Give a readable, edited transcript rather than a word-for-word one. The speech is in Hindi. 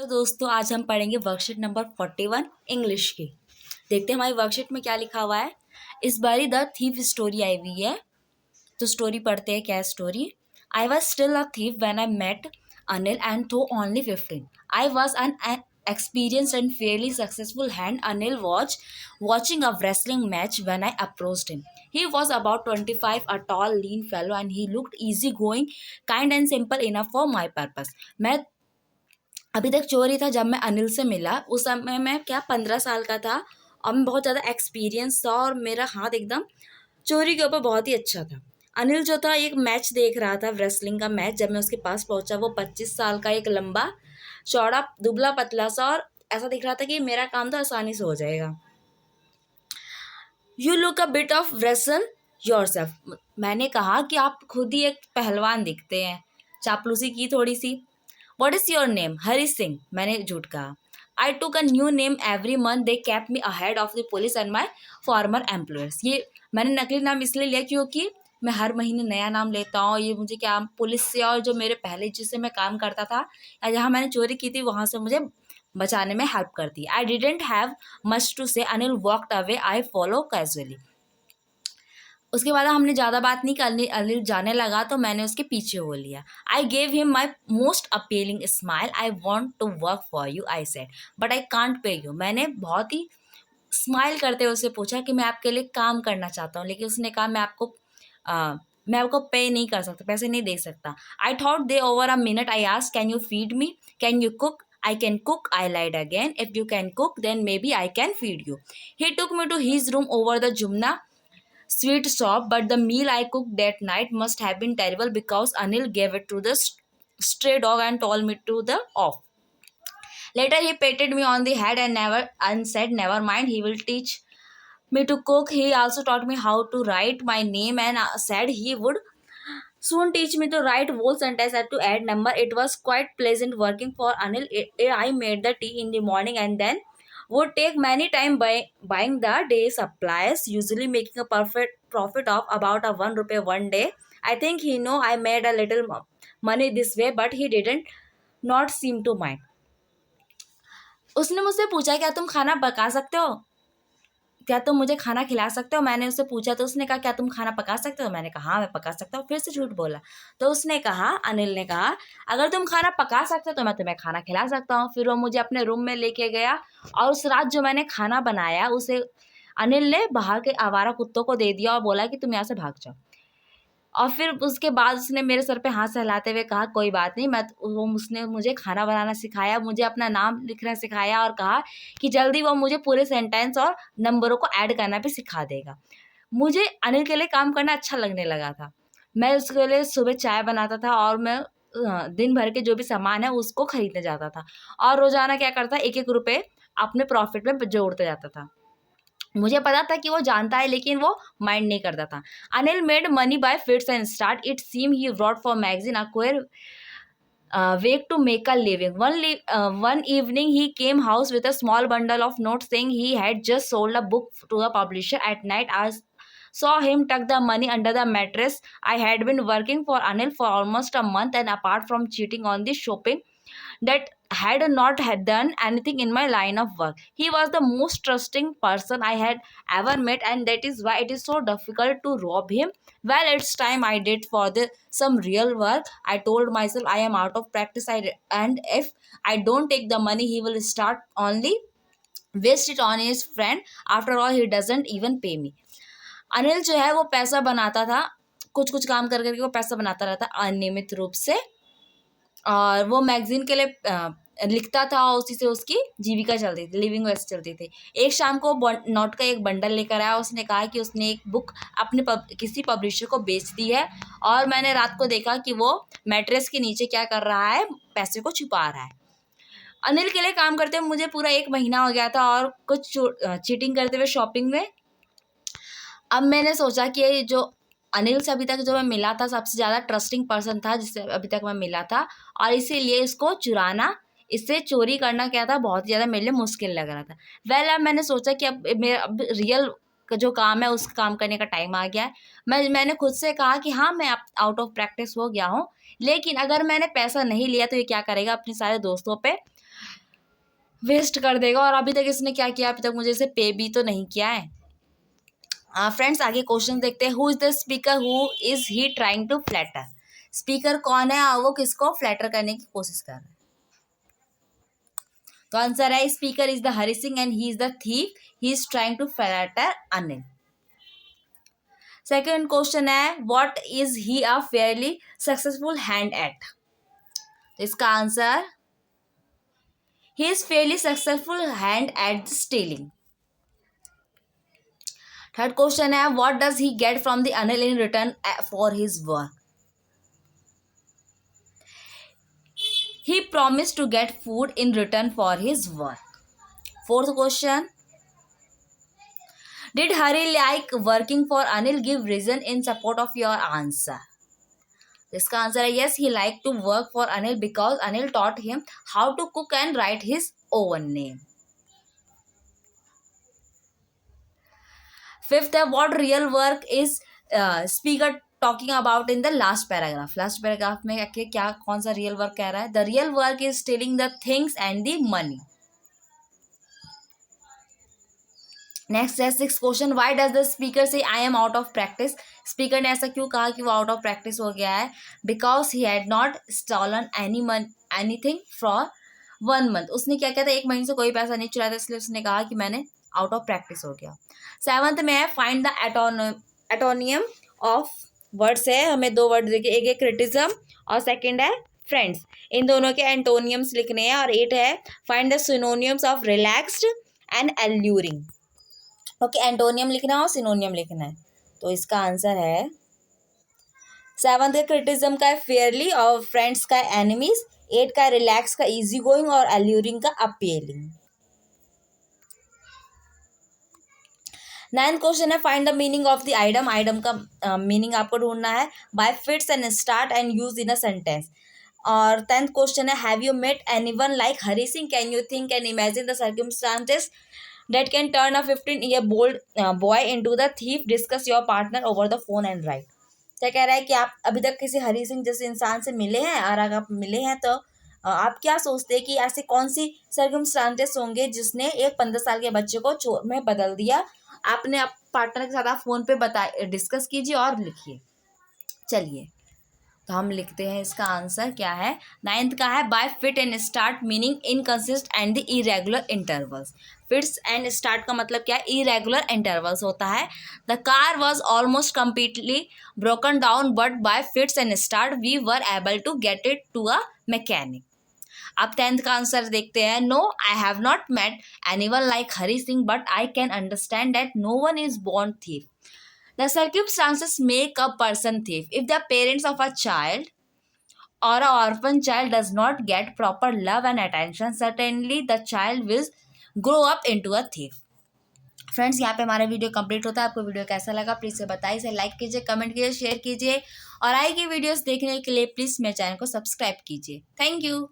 तो दोस्तों आज हम पढ़ेंगे वर्कशीट नंबर 41 इंग्लिश की। देखते हैं हमारी वर्कशीट में क्या लिखा हुआ है। इस बारी द थीफ स्टोरी आई हुई है, तो स्टोरी पढ़ते हैं। क्या story? I was still a thief when I met Anil and though only 15. I was an experienced and fairly successful hand. Anil was watching a wrestling match when I approached him. He was about 25, a tall, lean fellow, and he looked easygoing, kind and simple enough for my purpose. मैं अभी तक चोरी था जब मैं अनिल से मिला। उस समय मैं क्या 15 साल का था और मैं बहुत ज़्यादा एक्सपीरियंस था और मेरा हाथ एकदम चोरी के ऊपर बहुत ही अच्छा था। अनिल जो था एक मैच देख रहा था, रेसलिंग का मैच। जब मैं उसके पास पहुंचा, वो 25 साल का, एक लंबा चौड़ा दुबला पतला सा, और ऐसा दिख रहा था कि मेरा काम तो आसानी से हो जाएगा। You look a bit of wrestle yourself. मैंने कहा कि आप खुद ही एक पहलवान दिखते हैं। चापलूसी की थोड़ी सी। What is your name? Hari Singh. मैंने झूठ कहा। I took a new name every month, they kept me ahead of the police and my former employers. ये मैंने नकली नाम इसलिए लिया क्योंकि मैं हर महीने नया नाम लेता हूँ। ये मुझे क्या, पुलिस से और जो मेरे पहले जिससे मैं काम करता था या जहाँ मैंने चोरी की थी वहाँ से मुझे बचाने में हेल्प करती। I didn't have much to say. Anil walked away, I follow casually. उसके बाद हमने ज़्यादा बात नहीं करनी। अनिल जाने लगा तो मैंने उसके पीछे हो लिया। I gave him my most appealing smile. I want to work for you, I said, but I can't pay you. मैंने बहुत ही स्माइल करते हुए उससे पूछा कि मैं आपके लिए काम करना चाहता हूँ, लेकिन उसने कहा मैं आपको पे नहीं कर सकता, पैसे नहीं दे सकता। I thought they over a minute. I asked, can you feed me? Can you cook? I can cook, I lied again. If you can cook then maybe I can feed you. He took me to his room over the Jumna sweet shop, but the meal I cooked that night must have been terrible because Anil gave it to the stray dog and told me to the off. Later he patted me on the head and said, "Never mind, he will teach me to cook." He also taught me how to write my name and said he would soon teach me to write whole sentence and to add number. It was quite pleasant working for Anil. I made the tea in the morning and then would take many time by buying the day supplies, usually making a perfect profit of about a 1 rupee one day. I think he know I made a little money this way, but he didn't not seem to mind. उसने मुझसे पूछा, क्या तुम खाना पका सकते हो? क्या तुम मुझे खाना खिला सकते हो? मैंने उससे पूछा तो उसने कहा, क्या तुम खाना पका सकते हो? मैंने कहा हाँ मैं पका सकता हूँ। फिर से झूठ बोला। तो उसने कहा, अनिल ने कहा, अगर तुम खाना पका सकते हो तो मैं तुम्हें खाना खिला सकता हूँ। फिर वो मुझे अपने रूम में लेके गया और उस रात जो मैंने खाना बनाया उसे अनिल ने बाहर के आवारा कुत्तों को दे दिया और बोला कि तुम यहाँ से भाग जाओ। और फिर उसके बाद उसने मेरे सर पे हाथ सहलाते हुए कहा, कोई बात नहीं, उसने मुझे खाना बनाना सिखाया, मुझे अपना नाम लिखना सिखाया और कहा कि जल्दी वो मुझे पूरे सेंटेंस और नंबरों को ऐड करना भी सिखा देगा। मुझे अनिल के लिए काम करना अच्छा लगने लगा था। मैं उसके लिए सुबह चाय बनाता था और मैं दिन भर के जो भी सामान है उसको खरीदने जाता था और रोज़ाना क्या करता, 1-1 रुपये अपने प्रॉफिट में जोड़ते जाता था। मुझे पता था कि वो जानता है लेकिन वो माइंड नहीं करता था। Anil made money by fits and start. It seem he wrote for magazine a queer way to make a living. One evening he came house with a small bundle of notes saying he had just sold a book to a publisher. At night I saw him tuck the money under the mattress. I had been working for Anil for almost a month, and apart from cheating on the shopping that had not had done anything in my line of work. He was the most trusting person I had ever met, and that is why it is so difficult to rob him. Well, it's time I did for some real work. I told myself I am out of practice, and if I don't take the money, he will start only waste it on his friend. After all, he doesn't even pay me. Anil जो है वो पैसा बनाता था, कुछ कुछ काम कर करके वो पैसा बनाता रहता अनियमित रूप से, और वो मैगजीन के लिए लिखता था और उसी से उसकी जीविका चलती थी, लिविंग वेस्ट चलती थी। एक शाम को नोट का एक बंडल लेकर आया। उसने कहा कि उसने एक बुक अपने किसी पब्लिशर को बेच दी है और मैंने रात को देखा कि वो मैट्रेस के नीचे क्या कर रहा है, पैसे को छुपा रहा है। अनिल के लिए काम करते हुए मुझे पूरा 1 महीना हो गया था और कुछ चीटिंग करते हुए शॉपिंग में। अब मैंने सोचा कि ये जो अनिल से अभी तक जो मैं मिला था सबसे ज़्यादा ट्रस्टिंग पर्सन था जिससे अभी तक मैं मिला था, और इसीलिए इसको चुराना, इससे चोरी करना क्या था, बहुत ज़्यादा मेरे लिए मुश्किल लग रहा था। अब मैंने सोचा कि अब रियल का जो काम है उस काम करने का टाइम आ गया है। मैंने खुद से कहा कि हाँ मैं आउट ऑफ प्रैक्टिस हो गया हूँ, लेकिन अगर मैंने पैसा नहीं लिया तो ये क्या करेगा, अपने सारे दोस्तों पे वेस्ट कर देगा। और अभी तक इसने क्या किया, अभी तक मुझे इसे पे भी तो नहीं किया है। फ्रेंड्स आगे क्वेश्चन देखते हैं। Who is the speaker who is he trying to flatter? Speaker कौन है और वो किसको फ्लैटर करने की कोशिश कर रहा है? तो आंसर है speaker is the Hari Singh and he is the thief, he is trying to flatter Anil. Second question है what is he a fairly successful hand at? इसका answer he is fairly successful hand at stealing. Third question है what does he get from the Anil in return for his work? He promise to get food in return for his work. Fourth question did Hari like working for Anil? Give reason in support of your answer. इसका आंसर है yes he like to work for Anil because Anil taught him how to cook and write his own name. Fifth है what real work is speaker talking about in the last paragraph? Last paragraph में क्या कौन सा रियल वर्क कह रहा है? The real work is stealing the things and the money. Next है six question why does the speaker से I am out of practice? Speaker ने ऐसा क्यों कहा कि वो आउट ऑफ प्रैक्टिस हो गया है? Because he had not stolen anything for 1 month। उसने क्या किया था, 1 महीने से कोई पैसा नहीं चुराया था, इसलिए उसने कहा कि मैंने आउट ऑफ प्रैक्टिस हो गया। सेवंथ में है फाइंड द एटोनियम ऑफ वर्ड्स है, हमें 2 वर्ड देखिए, एक है क्रिटिज्म और सेकंड है फ्रेंड्स। इन दोनों के एंटोनियम्स लिखने हैं। और 8 है find the synonyms of relaxed and alluring. Okay antonym लिखना है और सिनोनियम लिखना है। तो इसका आंसर है 7th का क्रिटिज्म का है फेयरली और फ्रेंड्स का है एनिमीज, 8 का रिलैक्स का इजी गोइंग और एल्यूरिंग का अपीलिंग। 9th क्वेश्चन है find the meaning of the item. Item का मीनिंग आपको ढूंढना है by fits and starts and use in a sentence. और 10th क्वेश्चन है have you met anyone like Hari Singh? Can you think and imagine the circumstances that can turn a 15-year-old boy into the thief? Discuss your partner over the phone and write। क्या कह रहा है कि आप अभी तक किसी हरी सिंह जैसे इंसान से मिले हैं, और अगर आप मिले हैं तो आप क्या सोचते हैं कि ऐसी कौन सी सर्कमस्टांसेस होंगे जिसने एक 15 साल के बच्चे को चोर में बदल दिया? आपने आप पार्टनर के साथ आप फोन पे डिस्कस कीजिए और लिखिए। चलिए तो हम लिखते हैं इसका आंसर क्या है। 9th का है by fit and start meaning inconsistent and the irregular intervals. Fits and start का मतलब क्या है? इरेगुलर इंटरवल्स होता है। The car was almost completely broken down but by fits and start we were able to get it to a mechanic. अब 10th का आंसर देखते हैं। No I have not met anyone like Hari Singh but I can understand that no one is born thief। The circumstances make a person thief. If the parents of a child or an orphan child does not get proper love and attention, certainly the child will grow up into a thief। Friends यहाँ पे हमारा वीडियो कंप्लीट होता है। आपको वीडियो कैसा लगा प्लीज़ से बताइए, इसे लाइक कीजिए, कमेंट कीजिए, शेयर कीजिए और आगे की वीडियोस देखने के लिए प्लीज़ मेरे चैनल को सब्सक्राइब कीजिए। Thank you.